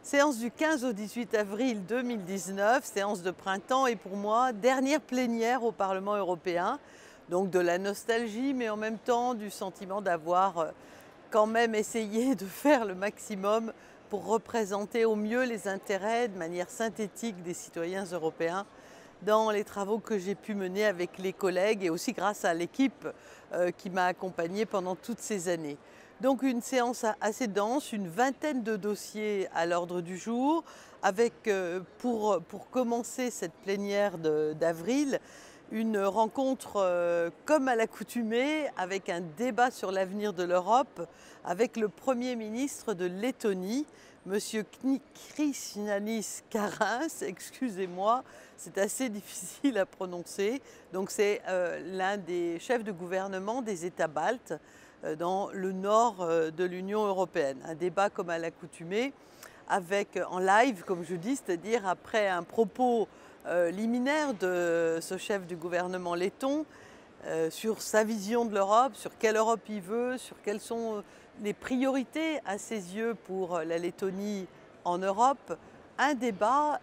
Séance du 15 au 18 avril 2019, séance de printemps et pour moi, dernière plénière au Parlement européen. Donc de la nostalgie, mais en même temps du sentiment d'avoir quand même essayé de faire le maximum pour représenter au mieux les intérêts de manière synthétique des citoyens européens dans les travaux que j'ai pu mener avec les collègues et aussi grâce à l'équipe qui m'a accompagnée pendant toutes ces années. Donc une séance assez dense, une vingtaine de dossiers à l'ordre du jour, avec pour commencer cette plénière d'avril, une rencontre comme à l'accoutumée, avec un débat sur l'avenir de l'Europe, avec le Premier ministre de Lettonie, Monsieur Krišjānis Kariņš, excusez-moi, c'est assez difficile à prononcer. Donc c'est l'un des chefs de gouvernement des États baltes dans le nord de l'Union européenne. Un débat comme à l'accoutumée, avec en live, comme je dis, c'est-à-dire après un propos liminaire de ce chef du gouvernement letton sur sa vision de l'Europe, sur quelle Europe il veut, sur quelles sont les priorités à ses yeux pour la Lettonie en Europe. Un débat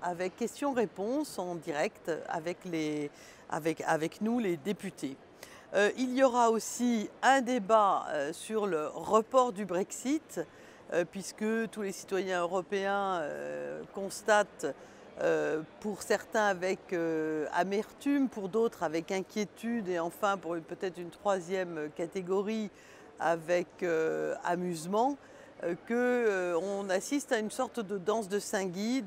avec questions-réponses en direct avec nous, les députés. Il y aura aussi un débat sur le report du Brexit, puisque tous les citoyens européens constatent, pour certains avec amertume, pour d'autres avec inquiétude et enfin pour peut-être une troisième catégorie avec amusement, qu'on assiste à une sorte de danse de Saint-Guy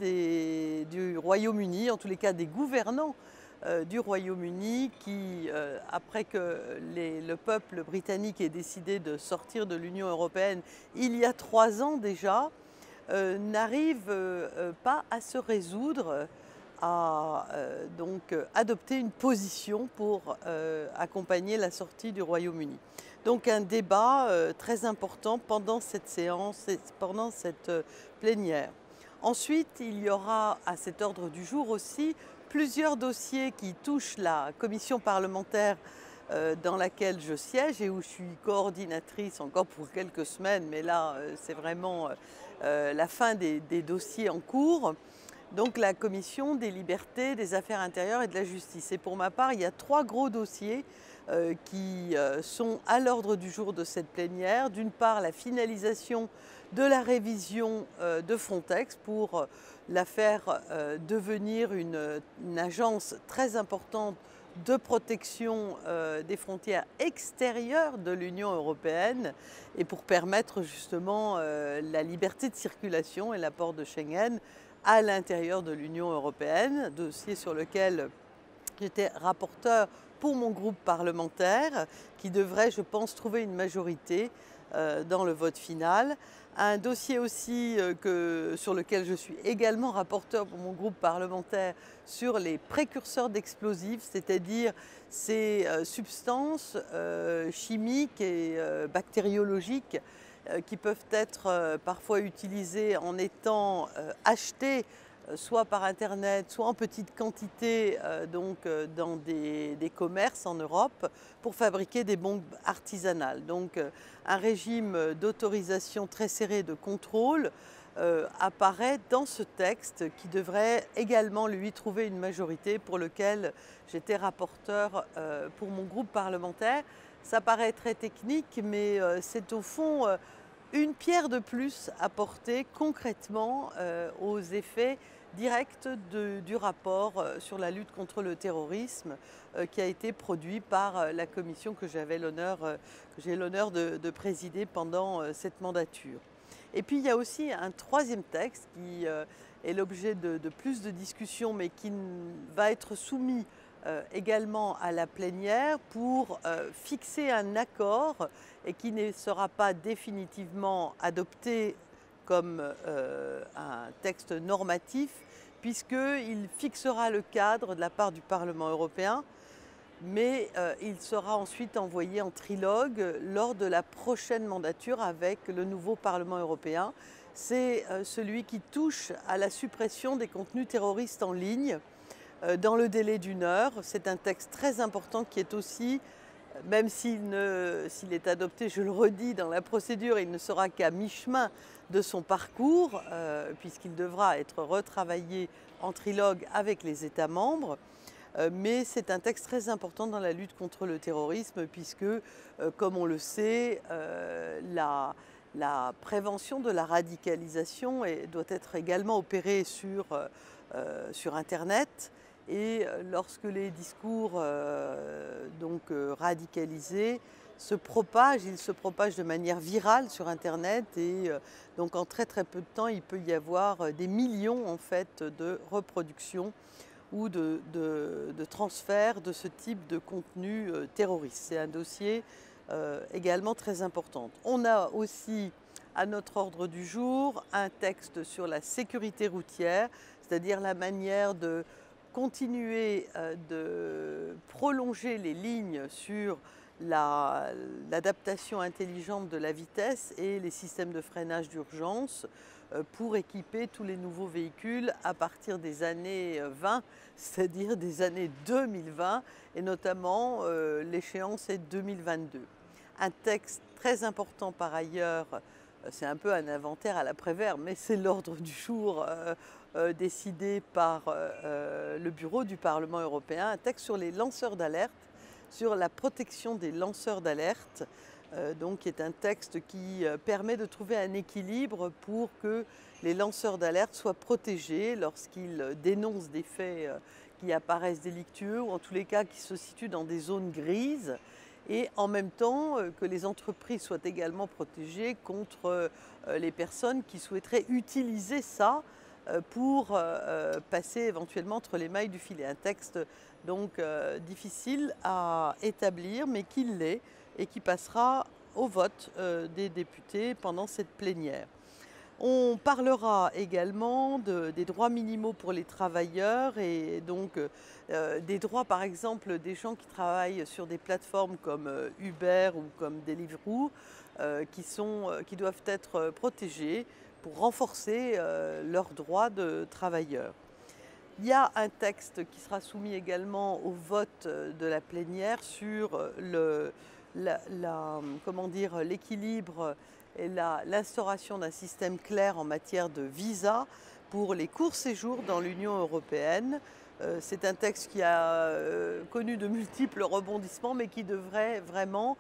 du Royaume-Uni, en tous les cas des gouvernants du Royaume-Uni qui, après que le peuple britannique ait décidé de sortir de l'Union européenne il y a 3 ans déjà, n'arrive pas à se résoudre à donc adopter une position pour accompagner la sortie du Royaume-Uni. Donc un débat très important pendant cette séance, pendant cette plénière. Ensuite, il y aura à cet ordre du jour aussi plusieurs dossiers qui touchent la commission parlementaire dans laquelle je siège et où je suis coordinatrice encore pour quelques semaines, mais là c'est vraiment la fin des dossiers en cours. Donc la commission des libertés, des affaires intérieures et de la justice. Et pour ma part, il y a 3 gros dossiers qui sont à l'ordre du jour de cette plénière. D'une part, la finalisation de la révision de Frontex pour la faire devenir une agence très importante de protection des frontières extérieures de l'Union européenne et pour permettre justement la liberté de circulation et l'apport de Schengen à l'intérieur de l'Union européenne, dossier sur lequel j'étais rapporteur pour mon groupe parlementaire qui devrait, je pense, trouver une majorité dans le vote final. Un dossier aussi sur lequel je suis également rapporteur pour mon groupe parlementaire sur les précurseurs d'explosifs, c'est-à-dire ces substances chimiques et bactériologiques qui peuvent être parfois utilisées en étant achetées soit par Internet, soit en petite quantité dans des commerces en Europe pour fabriquer des bombes artisanales. Donc un régime d'autorisation très serré de contrôle apparaît dans ce texte qui devrait également lui trouver une majorité pour lequel j'étais rapporteur pour mon groupe parlementaire. Ça paraît très technique, mais c'est au fond une pierre de plus apportée concrètement aux effets directs du rapport sur la lutte contre le terrorisme qui a été produit par la commission que j'ai l'honneur de présider pendant cette mandature. Et puis il y a aussi un troisième texte qui est l'objet de plus de discussions mais qui va être soumis également à la plénière pour fixer un accord et qui ne sera pas définitivement adopté comme un texte normatif puisqu'il fixera le cadre de la part du Parlement européen, mais il sera ensuite envoyé en trilogue lors de la prochaine mandature avec le nouveau Parlement européen. C'est celui qui touche à la suppression des contenus terroristes en ligne dans le délai d'1 heure. C'est un texte très important qui est aussi Même s'il est adopté, je le redis, dans la procédure, il ne sera qu'à mi-chemin de son parcours, puisqu'il devra être retravaillé en trilogue avec les États membres. Mais c'est un texte très important dans la lutte contre le terrorisme, puisque, comme on le sait, la prévention de la radicalisation doit être également opérée sur Internet. Et lorsque les discours radicalisés se propagent, ils se propagent de manière virale sur Internet et donc en très très peu de temps, il peut y avoir des millions en fait de reproductions ou de transferts de ce type de contenu terroriste. C'est un dossier également très important. On a aussi à notre ordre du jour un texte sur la sécurité routière, c'est-à-dire la manière de continuer de prolonger les lignes sur l'adaptation intelligente de la vitesse et les systèmes de freinage d'urgence pour équiper tous les nouveaux véhicules à partir des années 20, c'est-à-dire des années 2020, et notamment l'échéance est 2022. Un texte très important par ailleurs, c'est un peu un inventaire à la Prévert, mais c'est l'ordre du jour décidé par le bureau du Parlement européen, un texte sur les lanceurs d'alerte, sur la protection des lanceurs d'alerte, qui est un texte qui permet de trouver un équilibre pour que les lanceurs d'alerte soient protégés lorsqu'ils dénoncent des faits qui apparaissent délictueux ou en tous les cas qui se situent dans des zones grises, et en même temps que les entreprises soient également protégées contre les personnes qui souhaiteraient utiliser ça pour passer éventuellement entre les mailles du filet. Un texte donc difficile à établir, mais qui l'est et qui passera au vote des députés pendant cette plénière. On parlera également des droits minimaux pour les travailleurs et donc des droits par exemple des gens qui travaillent sur des plateformes comme Uber ou comme Deliveroo qui doivent être protégés pour renforcer leurs droits de travailleurs. Il y a un texte qui sera soumis également au vote de la plénière sur l'équilibre et l'instauration d'un système clair en matière de visa pour les courts séjours dans l'Union européenne. C'est un texte qui a connu de multiples rebondissements, mais qui devrait vraiment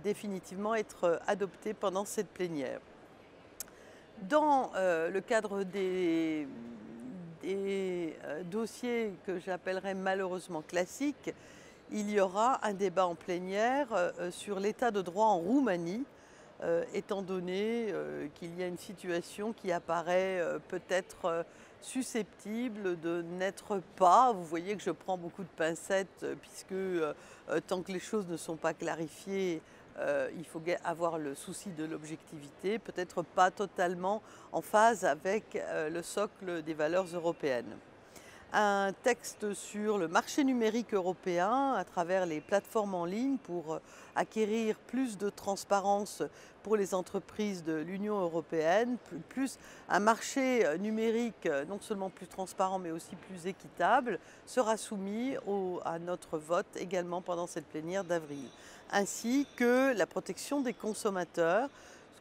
définitivement être adopté pendant cette plénière. Dans le cadre des dossiers que j'appellerais malheureusement classiques, il y aura un débat en plénière sur l'état de droit en Roumanie, étant donné qu'il y a une situation qui apparaît peut-être susceptible de n'être pas. Vous voyez que je prends beaucoup de pincettes puisque tant que les choses ne sont pas clarifiées, il faut avoir le souci de l'objectivité, peut-être pas totalement en phase avec le socle des valeurs européennes. Un texte sur le marché numérique européen à travers les plateformes en ligne pour acquérir plus de transparence pour les entreprises de l'Union européenne, plus un marché numérique non seulement plus transparent mais aussi plus équitable, sera soumis à notre vote également pendant cette plénière d'avril, ainsi que la protection des consommateurs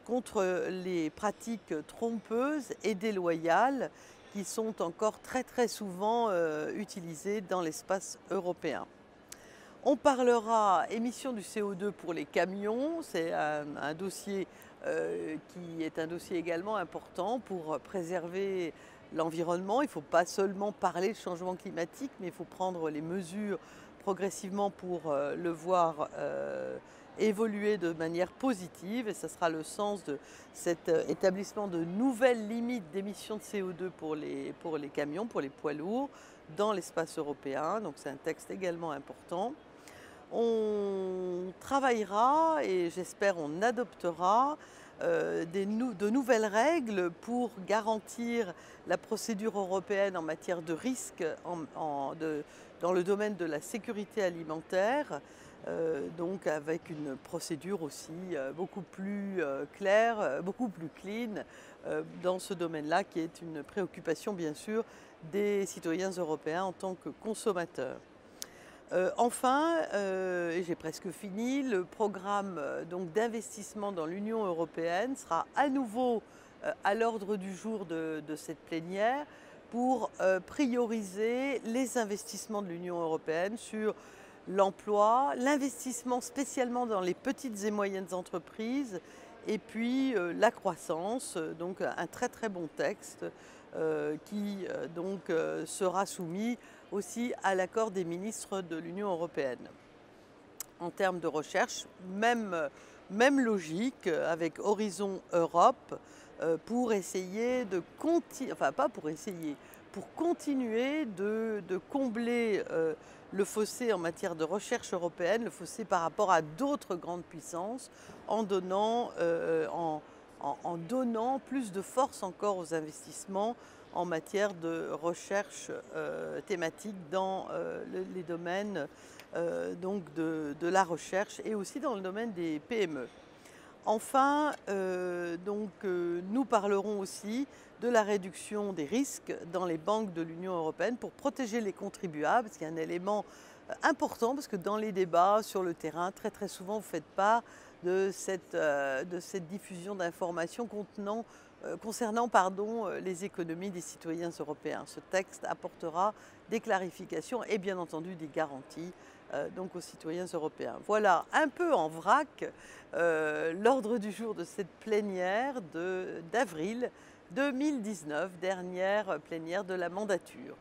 contre les pratiques trompeuses et déloyales qui sont encore très très souvent utilisées dans l'espace européen. On parlera émissions du CO2 pour les camions, c'est un dossier qui est un dossier également important pour préserver l'environnement. Il ne faut pas seulement parler de changement climatique, mais il faut prendre les mesures progressivement pour le voir évoluer de manière positive, et ce sera le sens de cet établissement de nouvelles limites d'émissions de CO2 pour les camions, pour les poids lourds dans l'espace européen. Donc c'est un texte également important. On travaillera et j'espère on adoptera de nouvelles règles pour garantir la procédure européenne en matière de risque dans le domaine de la sécurité alimentaire, donc avec une procédure aussi beaucoup plus claire, beaucoup plus clean dans ce domaine-là, qui est une préoccupation bien sûr des citoyens européens en tant que consommateurs. Enfin, et j'ai presque fini, le programme donc d'investissement dans l'Union européenne sera à nouveau à l'ordre du jour de cette plénière pour prioriser les investissements de l'Union européenne sur l'emploi, l'investissement spécialement dans les petites et moyennes entreprises et puis la croissance. Donc un très très bon texte qui sera soumis aussi à l'accord des ministres de l'Union européenne. En termes de recherche, même logique avec Horizon Europe pour essayer de continuer, enfin pas pour essayer, pour continuer de combler le fossé en matière de recherche européenne, le fossé par rapport à d'autres grandes puissances, en donnant, en donnant plus de force encore aux investissements en matière de recherche thématique dans les domaines de la recherche et aussi dans le domaine des PME. Enfin, nous parlerons aussi de la réduction des risques dans les banques de l'Union européenne pour protéger les contribuables, ce qui est un élément important parce que dans les débats sur le terrain, très très souvent, vous faites part de cette diffusion d'informations concernant les économies des citoyens européens. Ce texte apportera des clarifications et bien entendu des garanties donc aux citoyens européens. Voilà un peu en vrac l'ordre du jour de cette plénière d'avril 2019, dernière plénière de la mandature.